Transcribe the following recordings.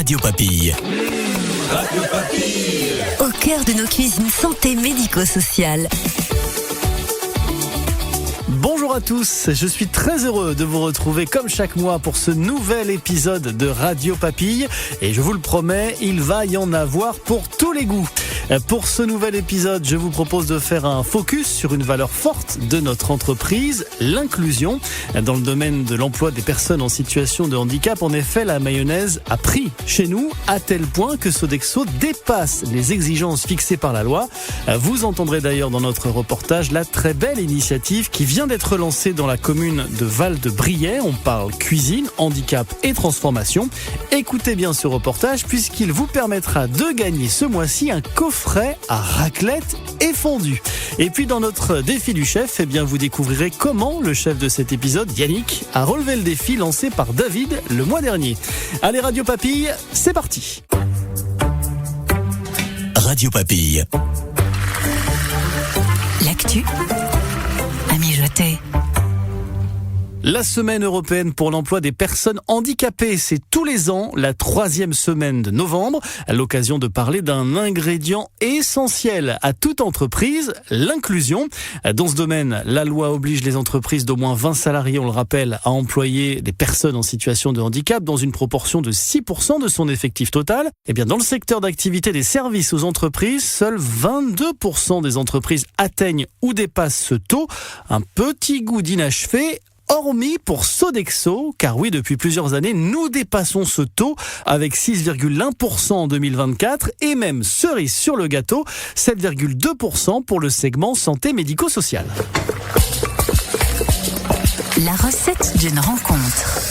Radio Papille. Radio Papille. Au cœur de nos cuisines santé médico-sociales. Bonjour à tous, je suis très heureux de vous retrouver comme chaque mois pour ce nouvel épisode de Radio Papille. Et je vous le promets, il va y en avoir pour tous les goûts. Pour ce nouvel épisode, je vous propose de faire un focus sur une valeur forte de notre entreprise, l'inclusion. Dans le domaine de l'emploi des personnes en situation de handicap, en effet, la mayonnaise a pris chez nous à tel point que Sodexo dépasse les exigences fixées par la loi. Vous entendrez d'ailleurs dans notre reportage la très belle initiative qui vient d'être lancée dans la commune de Val-de-Briey. On parle cuisine, handicap et transformation. Écoutez bien ce reportage puisqu'il vous permettra de gagner ce mois-ci un coffret à raclette et fondue. Et puis dans notre défi du chef, vous découvrirez comment le chef de cet épisode, Yannick, a relevé le défi lancé par David le mois dernier. Allez, Radio Papille, c'est parti. Radio Papille. L'actu à mijoter. La semaine européenne pour l'emploi des personnes handicapées, c'est tous les ans la 3e semaine de novembre, à l'occasion de parler d'un ingrédient essentiel à toute entreprise, l'inclusion. Dans ce domaine, la loi oblige les entreprises d'au moins 20 salariés, on le rappelle, à employer des personnes en situation de handicap dans une proportion de 6% de son effectif total. Dans le secteur d'activité des services aux entreprises, seuls 22% des entreprises atteignent ou dépassent ce taux. Un petit goût d'inachevé, hormis pour Sodexo, car oui, depuis plusieurs années, nous dépassons ce taux avec 6,1% en 2024 et même cerise sur le gâteau, 7,2% pour le segment santé médico-sociale. La recette d'une rencontre.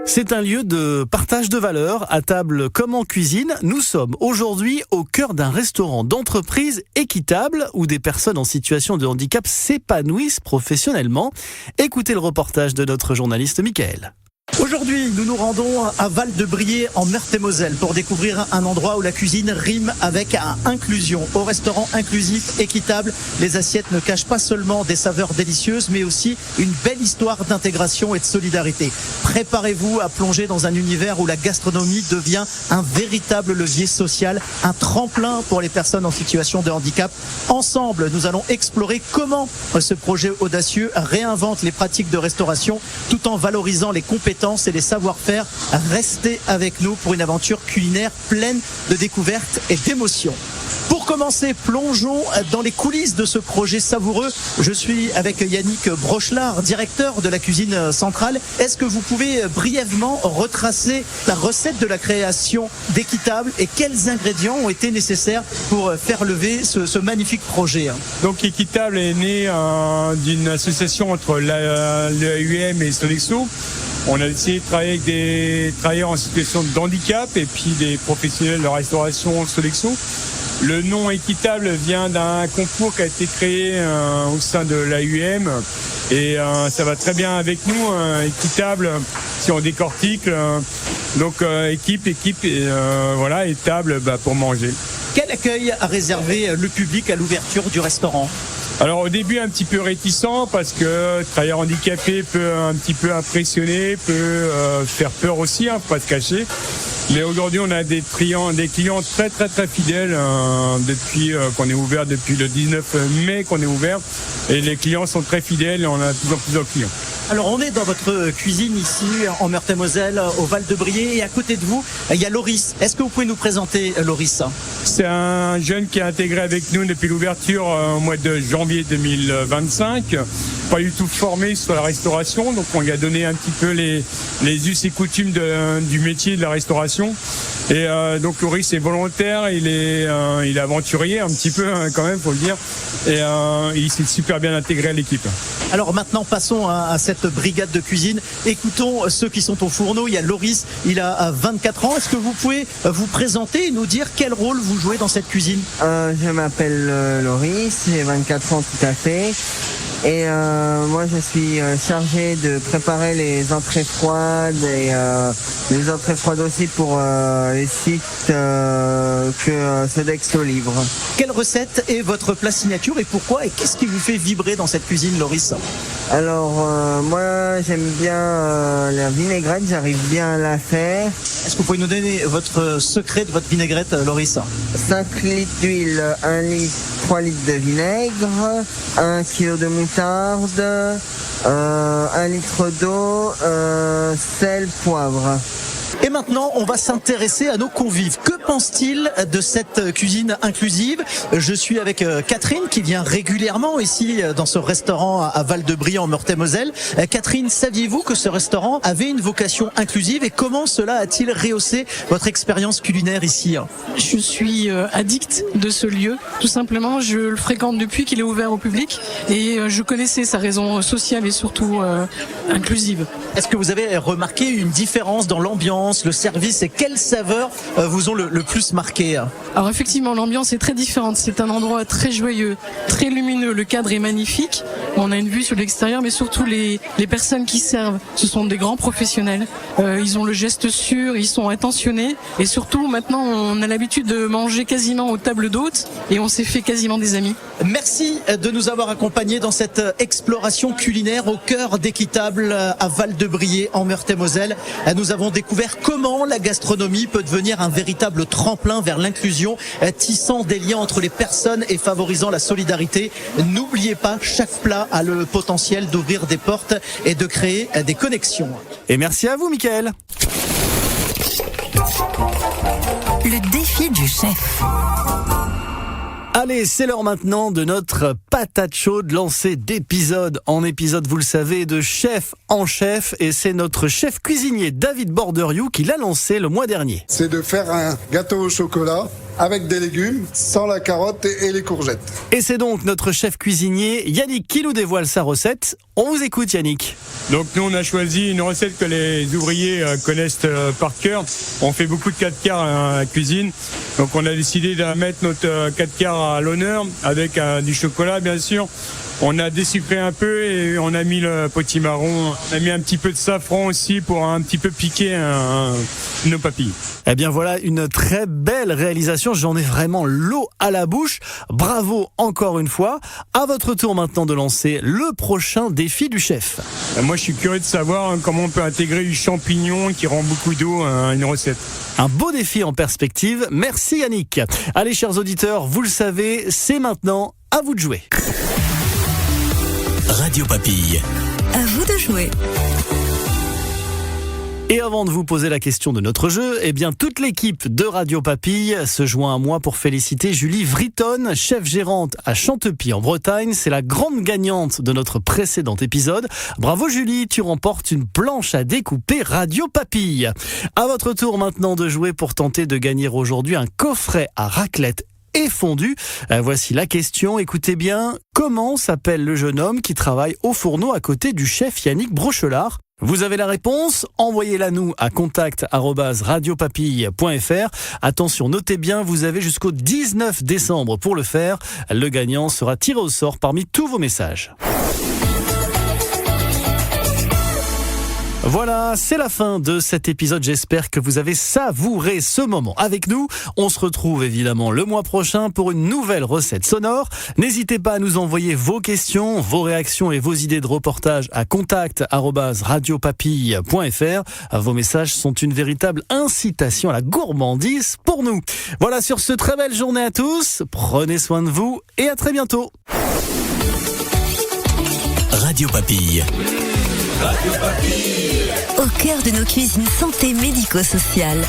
C'est un lieu de partage de valeurs, à table comme en cuisine. Nous sommes aujourd'hui au cœur d'un restaurant d'entreprise équitable où des personnes en situation de handicap s'épanouissent professionnellement. Écoutez le reportage de notre journaliste Mickaël. Aujourd'hui, nous nous rendons à Val-de-Briey en Meurthe-et-Moselle pour découvrir un endroit où la cuisine rime avec inclusion. Au restaurant inclusif équitable, les assiettes ne cachent pas seulement des saveurs délicieuses, mais aussi une belle histoire d'intégration et de solidarité. Préparez-vous à plonger dans un univers où la gastronomie devient un véritable levier social, un tremplin pour les personnes en situation de handicap. Ensemble, nous allons explorer comment ce projet audacieux réinvente les pratiques de restauration tout en valorisant les compétences et les savoir-faire. Restez avec nous pour une aventure culinaire pleine de découvertes et d'émotions. Pour commencer, plongeons dans les coulisses de ce projet savoureux. Je suis avec Yannick Brochelard, directeur de la cuisine centrale. Est-ce que vous pouvez brièvement retracer la recette de la création d'Équitable et quels ingrédients ont été nécessaires pour faire lever ce magnifique projet? Donc Équitable est né d'une association entre l'AUM et Sodexo. On a essayé de travailler avec des travailleurs en situation de handicap et puis des professionnels de restauration Sodexo. Le nom Équitable vient d'un concours qui a été créé au sein de l'AUM et ça va très bien avec nous. Équitable, si on décortique, donc équipe et voilà, et table pour manger. Quel accueil a réservé le public à l'ouverture du restaurant? Alors au début un petit peu réticent parce que travailleur handicapé peut un petit peu impressionner, peut faire peur aussi, faut pas se cacher. Mais aujourd'hui on a des clients très très très fidèles depuis qu'on est ouvert, depuis le 19 mai qu'on est ouvert, et les clients sont très fidèles et on a de plus en plus de clients. Alors on est dans votre cuisine ici en Meurthe-et-Moselle, au Val-de-Briey, et à côté de vous il y a Loris. Est-ce que vous pouvez nous présenter Loris? C'est un jeune qui est intégré avec nous depuis l'ouverture au mois de janvier 2025. Pas du tout formé sur la restauration, donc on lui a donné un petit peu les us et coutumes du métier de la restauration. Et donc Loris est volontaire, il est aventurier un petit peu quand même, faut le dire, et il s'est super bien intégré à l'équipe. Alors maintenant passons à cette brigade de cuisine. Écoutons ceux qui sont au fourneau. Il y a Loris, il a 24 ans. Est-ce que vous pouvez vous présenter et nous dire quel rôle vous jouez dans cette cuisine? Je m'appelle Loris, j'ai 24 ans tout à fait. Et moi, je suis chargé de préparer les entrées froides et les entrées froides aussi pour les sites que Sodexo livre. Quelle recette est votre plat signature et pourquoi? Et qu'est-ce qui vous fait vibrer dans cette cuisine, Loris? Alors, moi, j'aime bien la vinaigrette, j'arrive bien à la faire. Est-ce que vous pouvez nous donner votre secret de votre vinaigrette, Loris? 5 litres d'huile, 1 litre, 3 litres de vinaigre, 1 kg de moutarde, 1 litre d'eau, sel, poivre. Et maintenant, on va s'intéresser à nos convives. Que pense-t-il de cette cuisine inclusive? Je suis avec Catherine qui vient régulièrement ici dans ce restaurant à Val-de-Brie en Meurthe-et-Moselle. Catherine, saviez-vous que ce restaurant avait une vocation inclusive et comment cela a-t-il rehaussé votre expérience culinaire ici? Je suis addict de ce lieu. Tout simplement, je le fréquente depuis qu'il est ouvert au public et je connaissais sa raison sociale et surtout inclusive. Est-ce que vous avez remarqué une différence dans l'ambiance, le service et quelles saveurs vous ont le plus marqué? Alors effectivement, l'ambiance est très différente. C'est un endroit très joyeux, très lumineux. Le cadre est magnifique. On a une vue sur l'extérieur, mais surtout les personnes qui servent, ce sont des grands professionnels. Ils ont le geste sûr, ils sont attentionnés. Et surtout, maintenant, on a l'habitude de manger quasiment aux tables d'hôtes et on s'est fait quasiment des amis. Merci de nous avoir accompagnés dans cette exploration culinaire au cœur d'Équitable à Val-de-Brie en Meurthe-et-Moselle. Nous avons découvert comment la gastronomie peut devenir un véritable tremplin vers l'inclusion, tissant des liens entre les personnes et favorisant la solidarité. N'oubliez pas, chaque plat a le potentiel d'ouvrir des portes et de créer des connexions. Et merci à vous, Mickaël. Le défi du chef. Allez, c'est l'heure maintenant de notre patate chaude lancée d'épisode en épisode, vous le savez, de chef en chef. Et c'est notre chef cuisinier David Borderiou qui l'a lancé le mois dernier. C'est de faire un gâteau au chocolat avec des légumes, sans la carotte et les courgettes. Et c'est donc notre chef cuisinier Yannick qui nous dévoile sa recette. On vous écoute, Yannick. Donc nous on a choisi une recette que les ouvriers connaissent par cœur. On fait beaucoup de 4 quarts à la cuisine. Donc on a décidé de mettre notre 4 quarts à l'honneur avec du chocolat bien sûr. On a désucré un peu et on a mis le potimarron. On a mis un petit peu de safran aussi pour un petit peu piquer nos papilles. Eh bien voilà une très belle réalisation. J'en ai vraiment l'eau à la bouche. Bravo encore une fois. À votre tour maintenant de lancer le prochain défi du chef. Moi je suis curieux de savoir comment on peut intégrer du champignon qui rend beaucoup d'eau à une recette. Un beau défi en perspective. Merci Yannick. Allez chers auditeurs, vous le savez, c'est maintenant à vous de jouer. Radio Papille. À vous de jouer. Et avant de vous poser la question de notre jeu, eh bien toute l'équipe de Radio Papille se joint à moi pour féliciter Julie Vriton, chef gérante à Chantepie en Bretagne. C'est la grande gagnante de notre précédent épisode. Bravo Julie, tu remportes une planche à découper Radio Papille. À votre tour maintenant de jouer pour tenter de gagner aujourd'hui un coffret à raclette et fondue. Voici la question, écoutez bien. Comment s'appelle le jeune homme qui travaille au fourneau à côté du chef Yannick Brochelard? Vous avez la réponse? Envoyez-la nous à contact@radiopapille.fr. Attention, notez bien, vous avez jusqu'au 19 décembre pour le faire. Le gagnant sera tiré au sort parmi tous vos messages. Voilà, c'est la fin de cet épisode. J'espère que vous avez savouré ce moment avec nous. On se retrouve évidemment le mois prochain pour une nouvelle recette sonore. N'hésitez pas à nous envoyer vos questions, vos réactions et vos idées de reportage à contact@radiopapille.fr. Vos messages sont une véritable incitation à la gourmandise pour nous. Voilà, sur ce, très belle journée à tous. Prenez soin de vous et à très bientôt. Radio Papille. Au cœur de nos cuisines santé médico-sociales.